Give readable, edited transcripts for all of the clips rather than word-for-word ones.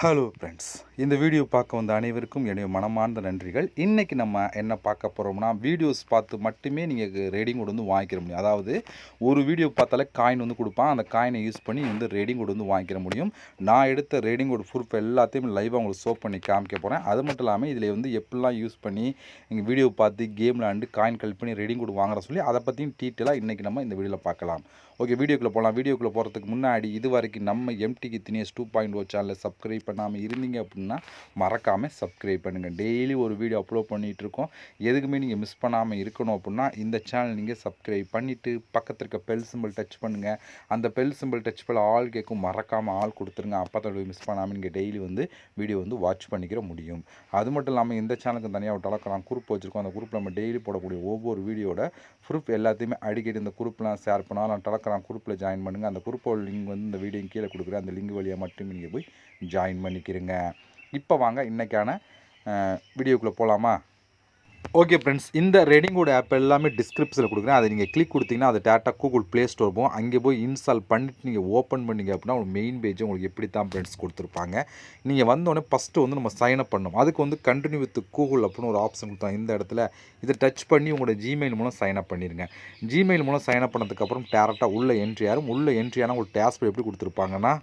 Hello friends, இந்த video பார்க்க வந்த அனைவருக்கும் என்னுடைய மனமார்ந்த நன்றிகள். இன்றைக்கி நம்ம என்ன பார்க்க போகிறோம்னா, வீடியோஸ் பார்த்து மட்டுமே நீங்கள் ரேடிங் கோட் வந்து வாங்கிக்கிற முடியும். அதாவது ஒரு வீடியோ பார்த்தாலே காயின் வந்து கொடுப்பான். அந்த காயினை யூஸ் பண்ணி வந்து ரேடிங் கோட் வந்து வாங்கிக்கிற முடியும். நான் எடுத்த ரேடிங் கோட் ப்ரூஃப் எல்லாத்தையும் லைவாக உங்களுக்கு ஷோ பண்ணி காமிக்க போகிறேன். அது மட்டும் இல்லாமல் இதில் வந்து எப்படிலாம் யூஸ் பண்ணி நீங்கள் வீடியோ பார்த்து கேம் விளாண்டு காயின் கலெக்ட் பண்ணி ரேடிங் கோட் வாங்குற சொல்லி அதை பற்றியும் டீட்டெயிலாக இன்றைக்கி நம்ம இந்த வீடியோவில் பார்க்கலாம். ஓகே, வீடியோக்குள்ளே போகலாம். வீடியோக்குள்ளே போகிறதுக்கு முன்னாடி இது வரைக்கும் நம்ம எம்டிக்கு தினேஷ் 2.0 சேனலை சப்ஸ்கிரைப் பண்ணாமல் இருந்தீங்க அப்படின்னா மறக்காமல் சப்ஸ்கிரைப் பண்ணுங்கள். டெய்லி ஒரு வீடியோ அப்லோட் பண்ணிகிட்ருக்கோம். எதுக்குமே நீங்கள் மிஸ் பண்ணாமல் இருக்கணும் அப்படின்னா இந்த சேனல் நீங்கள் சப்ஸ்கிரைப் பண்ணிவிட்டு பக்கத்தில் இருக்க பெல் சிம்பிள் டச் பண்ணுங்கள். அந்த பெல் சிம்பிள் டச் பண்ண ஆல் கேட்கும், மறக்காமல் ஆள் கொடுத்துருங்க. அப்போ தான் மிஸ் பண்ணாமல் நீங்கள் டெய்லி வந்து வீடியோ வந்து வாட்ச் பண்ணிக்கிற முடியும். அது மட்டும் இல்லாமல் இந்த சேனலுக்கு தனியாக ஒரு டெலகிராம் குரூப் வச்சுருக்கோம். அந்த குரூப்பில் நம்ம டெய்லி போடக்கூடிய ஒவ்வொரு வீடியோட ப்ரூஃப் எல்லாத்தையுமே அடிக்கடி இந்த குரூப்லாம் ஷேர் பண்ணாலும் டெலகிராம் குரூப்பில் ஜாயின் பண்ணுங்கள். அந்த குரூப்போட லிங்க் வந்து இந்த வீடியோ கீழே கொடுக்குறேன். அந்த லிங்க் வழியாக மட்டும் நீங்கள் போய் ஜாயின் பண்ணிக்கிறீங்க. இப்போ வாங்க இன்றைக்கான வீடியோக்குள்ளே போகலாமா? ஓகே ஃப்ரெண்ட்ஸ், இந்த ரேடிங் கோட் ஆப் எல்லாமே டிஸ்கிரிப்ஷனில் கொடுக்குறேன். அதை நீங்கள் கிளிக் கொடுத்தீங்கன்னா அது டேரெக்டாக கூகுள் ப்ளே ஸ்டோர் போகும். அங்கே போய் இன்ஸ்டால் பண்ணிவிட்டு நீங்கள் ஓப்பன் பண்ணிங்க அப்படின்னா ஒரு மெயின் பேஜ் உங்களுக்கு எப்படி தான் ஃப்ரெண்ட்ஸ் கொடுத்துருப்பாங்க. நீங்கள் வந்தோடனே ஃபஸ்ட்டு வந்து நம்ம சைன் அப் பண்ணணும். அதுக்கு வந்து கண்டினியூ வித் கூகுள் அப்படின்னு ஒரு ஆப்ஷன் கொடுத்தாங்க. இந்த இடத்துல இதை டச் பண்ணி உங்களோட ஜிமெயில் மூலம் சைன் அப் பண்ணிடுங்க. ஜிமெயில் மூலம் சைன் அப் பண்ணதுக்கப்புறம் டேரெக்டாக உள்ள என்ட்ரி ஆகும். உள்ள என்ட்ரி ஆனால் உங்களுக்கு டேஸ்க் எப்படி கொடுத்துருப்பாங்கன்னா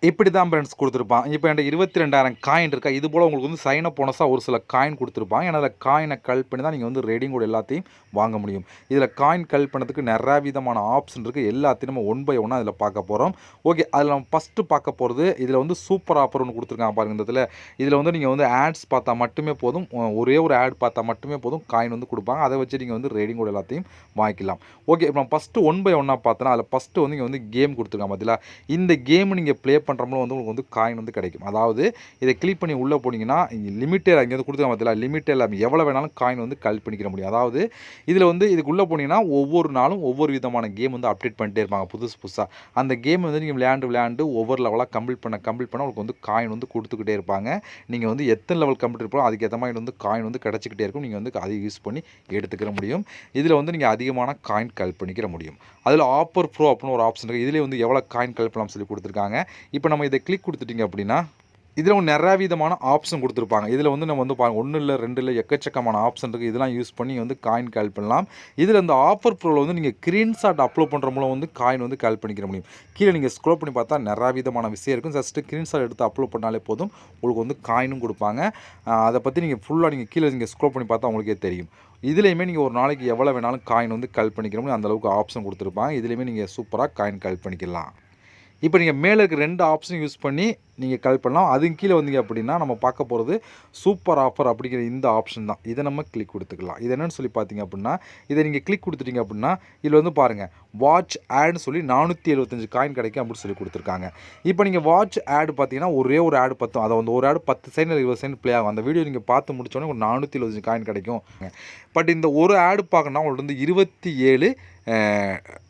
இப்படி தான் ஃப்ரெண்ட்ஸ் கொடுத்துருப்பான். இப்போ என்கிட்ட 22,000 காயின் இருக்கா. இது போல் உங்களுக்கு வந்து சைன் அப் போனஸாக ஒரு சில காயின் கொடுத்துருப்பாங்க. ஏன்னா அதில் காயினை கலெக்ட் பண்ணி தான் நீங்கள் வந்து ரேடிங் கோட் எல்லாத்தையும் வாங்க முடியும். இதில் காயின் கலெக்ட் பண்ணதுக்கு நிறையா விதமான ஆப்ஷன் இருக்குது. எல்லாத்தையும் நம்ம ஒன் பை ஒன்னாக அதில் பார்க்க போகிறோம். ஓகே, அதில் நம்ம ஃபஸ்ட்டு பார்க்க போகிறது இதில் வந்து சூப்பர் ஆஃபர் ஒன்று கொடுத்துருக்காங்க பாருங்கள். இந்த இதில் வந்து நீங்கள் வந்து ஆட்ஸ் பார்த்தா மட்டுமே போதும், ஒரே ஒரு ஆட் பார்த்தா மட்டுமே போதும், காயின் வந்து கொடுப்பாங்க. அதை வச்சு நீங்கள் வந்து ரேடிங் கோட் எல்லாத்தையும் வாங்கிக்கலாம். ஓகே, இப்போ நம்ம ஃபஸ்ட்டு ஒன் பை ஒன்னாக பார்த்தோன்னா அதில் ஃபஸ்ட்டு வந்து இங்கே வந்து கேம் கொடுத்துருக்காங்க. பார்த்தீங்களா, இந்த கேம் நீங்கள் ப்ளே பண்ணுறோம்ல வந்து உங்களுக்கு வந்து காயின் வந்து கிடைக்கும். அதாவது இதை கிளிக் பண்ணி உள்ளே போனீங்கன்னா லிமிட்டட் அங்கே வந்து கொடுத்துருக்காங்க. பார்த்தீங்களா, லிமிட்டட் இல்லாமல் எவ்வளோ வேணாலும் காயின் வந்து கலெக்ட் பண்ணிக்கிற முடியும். அதாவது இதில் வந்து இதுக்குள்ளே போனீங்கன்னா ஒவ்வொரு நாளும் ஒவ்வொரு விதமான கேம் வந்து அப்டேட் பண்ணிட்டே இருப்பாங்க புதுசாக. அந்த கேம் வந்து நீங்கள் விளையாண்டு ஒவ்வொரு லெவலாக கம்ப்ளீட் பண்ண உங்களுக்கு வந்து காயின் வந்து கொடுத்துக்கிட்டே இருப்பாங்க. நீங்கள் வந்து எத்தனை லெவல் கம்ப்ளீட் இருப்போம் அதுக்கேற்ற மாதிரி வந்து காயின் வந்து கிடச்சிக்கிட்டே இருக்கும். நீங்கள் வந்து அதை யூஸ் பண்ணி எடுத்துக்கிற முடியும். இதில் வந்து நீங்கள் அதிகமான காயின் கலெக்ட் பண்ணிக்கிற முடியும். அதில் ஆஃபர் ப்ரோ அப்படின்னு ஒரு ஆப்ஷன் இருக்குது. இதிலே வந்து எவ்வளோ காயின் கலெக்ட் பண்ணலாம் சொல்லி கொடுத்துருக்காங்க. இப்போ நம்ம இதை கிளிக் கொடுத்துட்டிங்க அப்படின்னா இதில் நிறையா விதமான ஆப்ஷன் கொடுத்துருப்பாங்க. இதில் வந்து நம்ம வந்து பாருங்கள், 1 இல்லை 2 இல்லை எக்கச்சக்கமான ஆப்ஷன் இருக்குது. இதெல்லாம் யூஸ் பண்ணி வந்து காயின் கலெக்ட் பண்ணலாம். இதில் இந்த ஆஃபர் ப்ரோவில் வந்து நீங்கள் ஸ்க்ரீன்ஷாட் அப்லோட் பண்ணுற மூலம் வந்து காயின் வந்து கலெக்ட் பண்ணிக்கிற முடியும். கீழே நீங்கள் ஸ்க்ரோல் பண்ணி பார்த்தா நிறையா விதமான விஷயம் இருக்கும். ஜஸ்ட்டு ஸ்க்ரீன்ஷாட் எடுத்து அப்லோட் பண்ணாலே போதும், உங்களுக்கு வந்து காயினும் கொடுப்பாங்க. அதை பற்றி நீங்கள் ஃபுல்லாக நீங்கள் கீழே நீங்கள் ஸ்க்ரோல் பண்ணி பார்த்தா உங்களுக்கே தெரியும். இதுலேயுமே நீங்கள் ஒரு நாளைக்கு எவ்வளோ வேணாலும் காயின் வந்து கலெக்ட் பண்ணிக்கிற முடியும். அந்தளவுக்கு ஆப்ஷன் கொடுத்துருப்பாங்க. இதுலேயுமே நீங்கள் சூப்பராக காயின் கலெக்ட் பண்ணிக்கலாம். இப்போ நீங்கள் மேலே இருக்க 2 ஆப்ஷன் யூஸ் பண்ணி நீங்கள் கலெக்ட் பண்ணலாம். அதுக்கு கீழே வந்தீங்க அப்படின்னா நம்ம பார்க்க போகிறது சூப்பர் ஆஃபர் அப்படிங்கிற இந்த ஆப்ஷன் தான். இதை நம்ம கிளிக் கொடுத்துக்கலாம். இது என்னென்னு சொல்லி பார்த்தீங்க அப்படின்னா, இதை நீங்கள் கிளிக் கொடுத்துட்டீங்க அப்படின்னா இதில் வந்து பாருங்கள், வாட்ச் ஆட்னு சொல்லி 475 காயின் கிடைக்கும் அப்படின்னு சொல்லி கொடுத்துருக்காங்க. இப்போ நீங்கள் வாட்ச் ஆட் பார்த்தீங்கன்னா ஒரே ஒரு ஆடு 10, அதை வந்து ஒரு ஆடு 10 செகண்ட் 20 செகண்ட் ப்ளே ஆகும். அந்த வீடியோ நீங்கள் பார்த்து முடிச்சோடனே ஒரு 475 காயின் கிடைக்கும். பட் இந்த ஒரு ஆடு பார்க்கணுன்னா உங்களுக்கு வந்து 27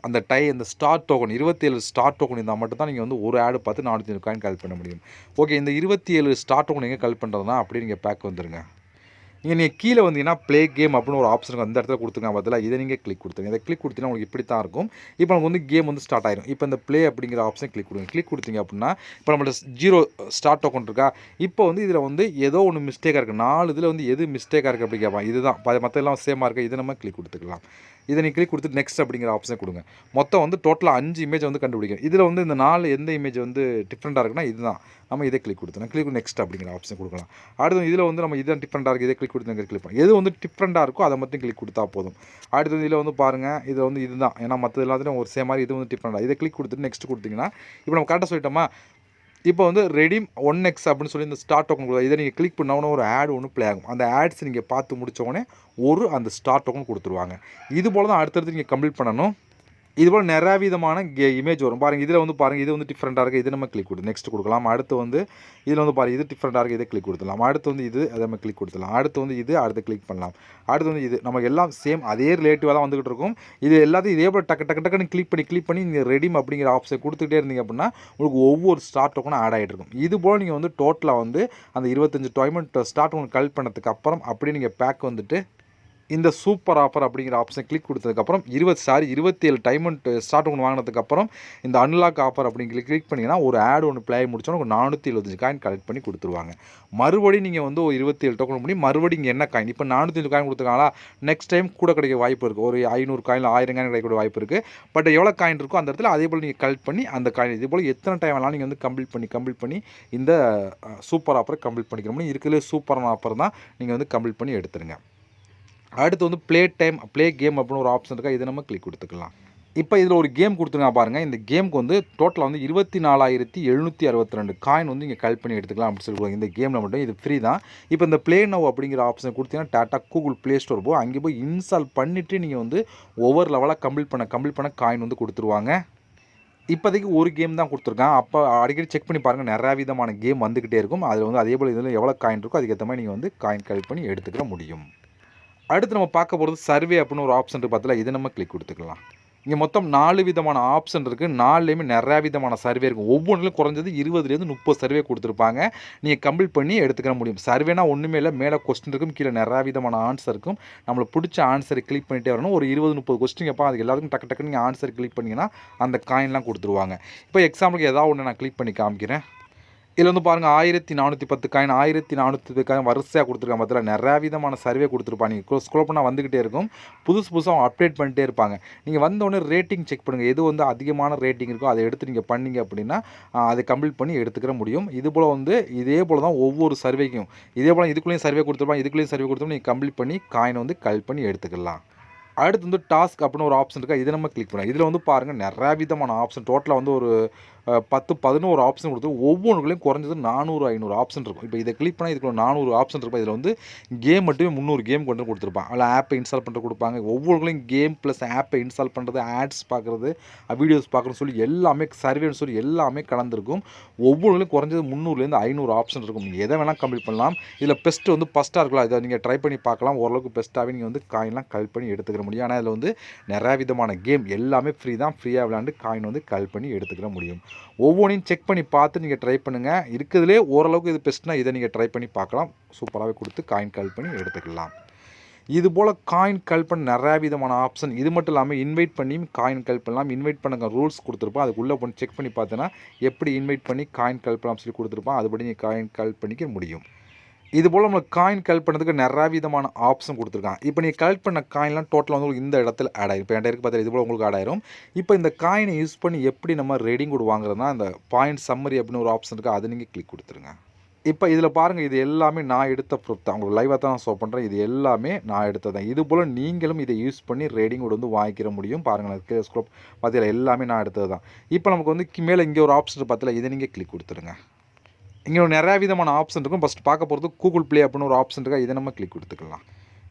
அந்த அந்த ஸ்டார் டோக்கன் 27 ஸ்டார் டோக்கன் இருந்தால் மட்டும் தான் நீங்கள் வந்து ஒரு ஆடு பார்த்து 450 காயின் கலெக்ட் பண்ண முடியும். ஓகே, இந்த 27 ஸ்டார் டோக்கன் எங்கே கலெக்ட் பண்ணுறதுனா அப்படியே நீங்கள் பேக் வந்துடுங்க. நீங்கள் கீழே வந்தீங்கன்னா ப்ளே கேம் அப்படின்னு ஒரு ஆப்ஷன் அந்த இடத்துல கொடுத்துருக்காங்க. பார்த்தீங்களா, இதை நீங்கள் கிளிக் கொடுத்துருங்க. இதை கிளிக் கொடுத்தீங்கன்னா உங்களுக்கு இப்படி தான் இருக்கும். இப்போ நமக்கு வந்து கேம் வந்து ஸ்டார்ட் ஆயிரும். இப்போ இந்த ப்ளே அப்படிங்கிற ஆப்ஷன் கிளிக் கொடுங்க. கிளிக் கொடுத்தீங்க அப்படின்னா இப்போ நம்மளோட 0 ஸ்டார்ட் டோக்கன் இருக்கா. இப்போ வந்து இதில் வந்து ஏதோ ஒன்று மிஸ்டேக்காக இருக்குது. 4 இதில் வந்து எது மிஸ்டேக்காக இருக்குது அப்படி கேட்பான். இதுதான் மற்ற எல்லாம் சேமாக இருக்குது. இதை நம்ம கிளிக் கொடுத்துக்கலாம். இதை நீங்கள் கிளிக் கொடுத்து நெக்ஸ்ட் அப்படிங்கிற ஆப்ஷனை கொடுங்க. மொத்தம் வந்து டோட்டலாக 5 இமேஜ் வந்து கண்டுபிடிக்கும். இதில் வந்து இந்த 4 எந்த இமேஜ் வந்து டிஃப்ரெண்ட்டாக இருக்குன்னா இதுதான். நம்ம இதை கிளிக் கொடுத்தோம். கிளிக் நெக்ஸ்ட் அப்படிங்கிற ஆப்ஷன் கொடுக்கலாம். அடுத்து இதில் வந்து நம்ம இதான் டிஃப்ரெண்ட்டாக இருக்குது, இதை கிளிக் கொடுத்து கிளிக் பண்ணலாம். எது வந்து டிஃப்ரெண்ட்டாக இருக்கோ அதை மட்டும் கிளிக் கொடுத்தா போதும். அடுத்து இதில் வந்து பாருங்கள், இதில் வந்து இதுதான். ஏன்னா மற்ற எல்லாத்துலையும் ஒரு சேம் மாதிரி இது வந்து டிஃப்ரெண்ட்டாக. இதை கிளிக் கொடுத்துட்டு நெக்ஸ்ட் கொடுத்தீங்கன்னா இப்போ நம்ம கரெக்டாக சொல்லிட்டோமா. இப்போ வந்து ரெடீம் 1x அப்படின்னு சொல்லி இந்த ஸ்டார்ட் டோக்கன் கொடுத்தா இதை நீங்கள் கிளிக் பண்ணோன்னே ஒரு ஆட் ஒன்று ப்ளே ஆகும். அந்த ஆட்ஸ் நீங்கள் பார்த்து முடித்தோடனே அந்த ஸ்டார்ட் டோக்கன் கொடுத்துருவாங்க. இது போல் தான் அடுத்தடுத்து நீங்கள் கம்ப்ளீட் பண்ணணும். இதுபோல் நிறையா விதமான இமேஜ் வரும் பாருங்கள். இதில் வந்து பாருங்கள், இது வந்து டிஃப்ரெண்ட்டாக இருக்குது. இது நம்ம கிளிக் கொடுத்து நெக்ஸ்ட் கொடுக்கலாம். அடுத்து வந்து இதில் வந்து பாருங்கள், இது டிஃப்ரெண்ட்டாக இருக்குது. இதை கிளிக் கொடுத்துடலாம். அடுத்து வந்து இது அதை நம்ம கிளிக் கொடுத்துடலாம். அடுத்து வந்து இது அடுத்து கிளிக் பண்ணலாம். அடுத்து வந்து இது நம்ம எல்லாம் சேம் அதே ரிலேட்டிவாக தான் வந்துகிட்டு இருக்கும். இது எல்லாத்தையும் இதே போல் டக்குன்னு கிளிக் பண்ணி நீங்கள் ரெடீம் அப்படிங்கிற ஆப்ஷன் கொடுத்துக்கிட்டே இருந்தீங்க அப்படின்னா உங்களுக்கு ஒவ்வொரு ஸ்டார்ட் டோக்கனும் ஆட் ஆகிட்டு இருக்கும். இது போல் நீங்கள் வந்து டோட்டலாக வந்து அந்த 25 டைமண்ட் ஸ்டார்ட் டோக்கன் கலெக்ட் பண்ணதுக்கு அப்புறம் அப்படியே நீங்கள் பேக் வந்துட்டு இந்த சூப்பர் ஆஃபர் அப்படிங்கிற ஆப்ஷன் கிளிக் கொடுத்ததுக்கப்புறம் 27 டைமண்ட் ஸ்டார்ட் ஒன்று வாங்கினதுக்கப்புறம் இந்த அன்லாக் ஆஃபர் அப்படிங்கிற கிளிக் பண்ணிங்கன்னா ஒரு ஆட் ஒன்று ப்ளே முடிச்சோன்னா ஒரு 475 காயின் கலெக்ட் பண்ணி கொடுத்துருவாங்க. மறுபடியும் நீங்கள் வந்து ஒரு 27 டோக்கன் பண்ணி மறுபடியும் இங்கே என்ன காயின் இப்போ 405 காயின் கொடுத்துருக்காங்களா, நெக்ஸ்ட் டைம் கூட கிடைக்க வாய்ப்பு இருக்குது. ஒரு 500 காயின் 1000 காயின் கிடைக்கக்கூடிய வாய்ப்பு இருக்குது. பட் எவ்வளோ காயின் இருக்கோ அந்த இடத்துல அதே போல் நீங்கள் கலெக்ட் பண்ணி அந்த காயின் இதே போல் எத்தனை டைம் வேணாலும் நீங்கள் வந்து கம்ப்ளீட் பண்ணி இந்த சூப்பர் ஆஃபரை கம்ப்ளீட் பண்ணிக்கிற முடியும். இருக்கிறதுலே சூப்பரான ஆஃபர் தான், நீங்கள் வந்து கம்ப்ளீட் பண்ணி எடுத்துருங்க. அடுத்து வந்து ப்ளே கேம் அப்படின்னு ஒரு ஆப்ஷன் இருக்கா, இதை நம்ம கிளிக் கொடுத்துக்கலாம். இப்போ இதில் ஒரு கேம் கொடுத்துருங்க பாருங்கள். இந்த கேமுக்கு வந்து டோட்டலாக வந்து 24,762 காயின் வந்து இங்கே கலெக்ட் பண்ணி எடுத்துக்கலாம் அப்படின்னு சொல்லுவாங்க. இந்த கேமில் மட்டும் இது ஃப்ரீ தான். இப்போ இந்த ப்ளே நவ் அப்படிங்கிற ஆப்ஷன் கொடுத்தீங்கன்னா டாட்டா கூகுள் ப்ளே ஸ்டோர் போய் அங்கே போய் இன்ஸ்டால் பண்ணிவிட்டு நீங்கள் வந்து ஒவ்வொரு லெவலாக கம்ப்ளீட் பண்ண காயின் வந்து கொடுத்துருவாங்க. இப்போதைக்கு ஒரு கேம் தான் கொடுத்துருக்கான். அப்போ அடிக்கடி செக் பண்ணி பாருங்கள், நிறையா விதமான கேம் வந்துக்கிட்டே இருக்கும். அதில் வந்து அதே போல் இதில் எவ்வளோ காயின் இருக்கோ அதுக்கேற்ற மாதிரி நீங்கள் வந்து காயின் கலெக்ட் பண்ணி எடுத்துக்கிற முடியும். அடுத்து நம்ம பார்க்க போகிறது சர்வே அப்படின்னு ஒரு ஆப்ஷன் இருக்குது பார்த்தல, இதை நம்ம கிளிக் கொடுத்துக்கலாம். இங்கே மொத்தம் 4 விதமான ஆப்ஷன் இருக்குது. 4லேயுமே நிறையா விதமான சர்வே இருக்கும். ஒவ்வொன்றிலும் குறைஞ்சது 20லேருந்து 30 சர்வே கொடுத்துருப்பாங்க. நீங்கள் கம்ப்ளீட் பண்ணி எடுத்துக்கிற முடியும். சர்வேனா ஒன்றுமே இல்லை, மேலே கொஸ்டின் இருக்கும், கீழே நிறையா விதமான ஆன்சர் இருக்கும். நம்மளுக்கு பிடிச்ச ஆன்சரை கிளிக் பண்ணிகிட்டே வரணும். ஒரு 20-30 கொஸ்டின் கேட்பா, அதுக்கு எல்லாருக்கும் டக்கு நீங்கள் ஆன்சர் கிளிக் பண்ணிங்கன்னா அந்த காயின்லாம் கொடுத்துருவாங்க. இப்போ எக்ஸாம்பிளுக்கு ஏதாவது ஒன்று நான் கிளிக் பண்ணி காமிக்கிறேன். இதில் வந்து பாருங்கள் 1410 காயின் 1410 காயின் வரிசையாக கொடுத்துருக்காங்க. பார்த்தீங்களா, நிறையா விதமான சர்வே கொடுத்துருப்பாங்க. நீங்கள் ஸ்க்ரோல் பண்ணால் வந்துக்கிட்டே இருக்கும். புதுசாக அப்டேட் பண்ணிட்டே இருப்பாங்க. நீங்கள் வந்தோடனே ரேட்டிங் செக் பண்ணுங்கள். எது வந்து அதிகமான ரேட்டிங் இருக்கோ அதை எடுத்து நீங்கள் பண்ணீங்க அப்படின்னா அதை கம்ப்ளீட் பண்ணி எடுத்துக்கிற முடியும். இது போல் வந்து இதே போல் தான் ஒவ்வொரு சர்வேக்கும் இதே போல் இதுக்குள்ளேயும் சர்வே கொடுத்துருப்பாங்க. நீங்கள் கம்ப்ளீட் பண்ணி காயினை வந்து கலெக்ட் பண்ணி எடுத்துக்கலாம். அடுத்து வந்து டாஸ்க் அப்படின்னு ஒரு ஆப்ஷன் இருக்கா, இதை நம்ம கிளிக் பண்ணலாம். இதில் வந்து பாருங்கள் நிறையா விதமான ஆப்ஷன், டோட்டலாக வந்து ஒரு 10-11 ஆப்ஷன் கொடுத்து ஒவ்வொன்றுக்குள்ளேயும் குறைஞ்சது 400-500 ஆப்ஷன் இருக்கும். இப்போ இதை கிளிக் பண்ணால் இதுக்குள்ள 400 ஆப்ஷன் இருக்கும். இதில் வந்து கேம் மட்டுமே 300 கேம் கொண்டு கொடுத்துருப்பாங்க. அதில் ஆப்பை இன்ஸ்டால் பண்ணுறது கொடுப்பாங்க. ஒவ்வொன்றுக்குள்ளேயும் கேம் ப்ளஸ் ஆப்பை இன்ஸ்டால் பண்ணுறது, ஆட்ஸ் பார்க்குறது, வீடியோஸ் பார்க்குறதுன்னு சொல்லி எல்லாமே சர்வேன்னு சொல்லி எல்லாமே கலந்துருக்கும். ஒவ்வொன்றுலையும் குறைஞ்சது 300லேருந்து 500 ஆப்ஷன் இருக்கும். நீங்கள் எதை வேணால் கம்ப்ளீட் பண்ணலாம். இதில் பெஸ்ட்டு வந்து ஃபஸ்ட்டாக இருக்கலாம். இதை நீங்கள் ட்ரை பண்ணி பார்க்கலாம். ஓரளவுக்கு பெஸ்ட்டாகவே நீங்கள் வந்து காயின்லாம் கலெக்ட் பண்ணி எடுத்துக்கிற முடியும். ஆனால் இதில் வந்து நிறையா விதமான கேம் எல்லாமே ஃப்ரீ தான். ஃப்ரீயாக விளையாண்டு காயின் வந்து கலெக்ட் பண்ணி எடுத்துக்கிற முடியும். ஒவ்வொன்றையும் செக் பண்ணி பார்த்து நீங்கள் ட்ரை பண்ணுங்கள். இருக்கிறதுலே ஓரளவுக்கு இது பெஸ்ட்னா இதை நீங்கள் ட்ரை பண்ணி பார்க்கலாம். சூப்பராகவே கொடுத்து காயின் கலெக்ட் பண்ணி எடுத்துக்கலாம். இதுபோல் காயின் கலெக்ட் பண்ண நிறையா விதமான ஆப்ஷன். இது மட்டும் இல்லாமல் இன்வைட் பண்ணியும் காயின் கலெக்ட் பண்ணலாம். இன்வைட் பண்ணுங்க ரூல்ஸ் கொடுத்துருப்போம். அதுக்குள்ளே போய் செக் பண்ணி பார்த்தோன்னா எப்படி இன்வைட் பண்ணி காயின் கலெக்ட் பண்ணலாம் சொல்லி கொடுத்துருப்போம். அதுபடி நீங்கள் காயின் கலெக்ட் பண்ணிக்க முடியும். இதுபோல் நம்மளுக்கு காயின் கலெக்ட் பண்ணுறதுக்கு நிறையா விதமான ஆப்ஷன் கொடுத்துருக்காங்க. இப்போ நீங்கள் கலெக்ட் பண்ண காயின்லாம் டோட்டலாக வந்து உங்களுக்கு இந்த இடத்துல ஆட் ஆகிடும். இப்போ என்கிட்ட இருக்குது பார்த்தா இதுபோல் உங்களுக்கு ஆட் ஆயிரும். இப்போ இந்த காயினை யூஸ் பண்ணி எப்படி நம்ம ரெடிங் கோட் வாங்குறதுனா இந்த பாயிண்ட் சம்மரி அப்படின்னு ஒரு ஆப்ஷன் இருக்குது, அதை நீங்கள் கிளிக் கொடுத்துருங்க. இப்போ இதில் பாருங்கள், இது எல்லாமே நான் எடுத்த ப்ரூஃப் தான். உங்களுக்கு லைவாக தான் நான் ஷோ பண்ணுறேன். இது எல்லாமே நான் எடுத்தது தான். இதுபோல் நீங்களும் இதை யூஸ் பண்ணி ரெடிங் கோட் வந்து வாங்கிக்கிற முடியும். பாருங்கள், ஸ்க்ரோல் பார்த்தீங்களா, எல்லாமே நான் எடுத்தது தான். இப்போ நமக்கு வந்து மேலே இங்கே ஒரு ஆப்ஷன் பார்த்தீங்களா, இதை நீங்கள் கிளிக் கொடுத்துருங்க. இங்கே நிறையா விதமான ஆப்ஷன் இருக்கும். ஃபஸ்ட் பார்க்க போகிறது கூகுள் ப்ளே அப்படின்னு ஒரு ஆப்ஷன் இருக்கா, இதை நம்ம கிளிக் கொடுத்துக்கலாம்.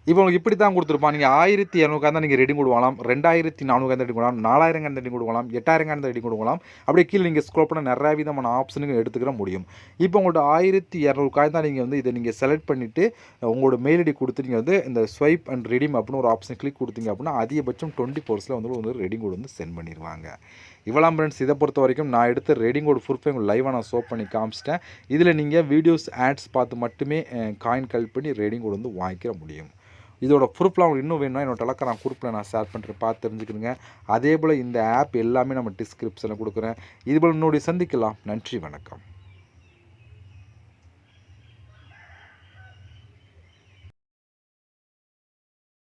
இப்போ உங்களுக்கு இப்படி தான் கொடுத்துருப்பான். நீங்கள் 1200 தான் நீங்கள் ரெடிங் கொடுக்கலாம், 2400 ரெடி கொடுக்கலாம், 4000 ரெடி கொடுக்கலாம், 8000 ரெடி கொடுக்கலாம். அப்படியே கீழே நீங்கள் ஸ்க்ரோல் பண்ண நிறையா விதமான ஆப்ஷனுக்கு எடுத்துக்கிற முடியும். இப்போ உங்கள்கிட்ட 1200 காய் தான் நீங்கள் வந்து இதை நீங்கள் செலக்ட் பண்ணிவிட்டு உங்களோட மெயில் ஐடி கொடுத்து நீங்கள் வந்து இந்த ஸ்வைப் அண்ட் ரெடீம் அப்படின்னு ஒரு ஆப்ஷன் கிளிக் கொடுத்தீங்க அப்படின்னா அதிகபட்சம் 24 வந்து ரெடிங் கோட் வந்து சென்ட் பண்ணிடுவாங்க. இவ்வளோ ஃப்ரெண்ட்ஸ், இதை பொறுத்த வரைக்கும் நான் எடுத்த ரெடிங் கோட் ப்ரூஃபை உங்களுக்கு லைவாக நான் ஷோ பண்ணி காமிச்சிட்டேன். இதில் நீங்கள் வீடியோஸ் ஆட்ஸ் பார்த்து மட்டுமே காயின் கலெக்ட் பண்ணி ரெடிங் கோட் வந்து வாங்கிக்கிற முடியும். இதோட ப்ரூஃப்லாம் உங்களுக்கு இன்னும் வேணும்னா என்னோட டெலகிராம் குரூப்பில் நான் ஷேர் பண்ணுறேன், பார்த்து தெரிஞ்சுக்கிறேங்க. அதே போல் இந்த ஆப் எல்லாமே நம்ம டிஸ்கிரிப்ஷனில் கொடுக்குறேன். இதுபோல் இன்னொரு சந்திக்கலாம். நன்றி, வணக்கம்.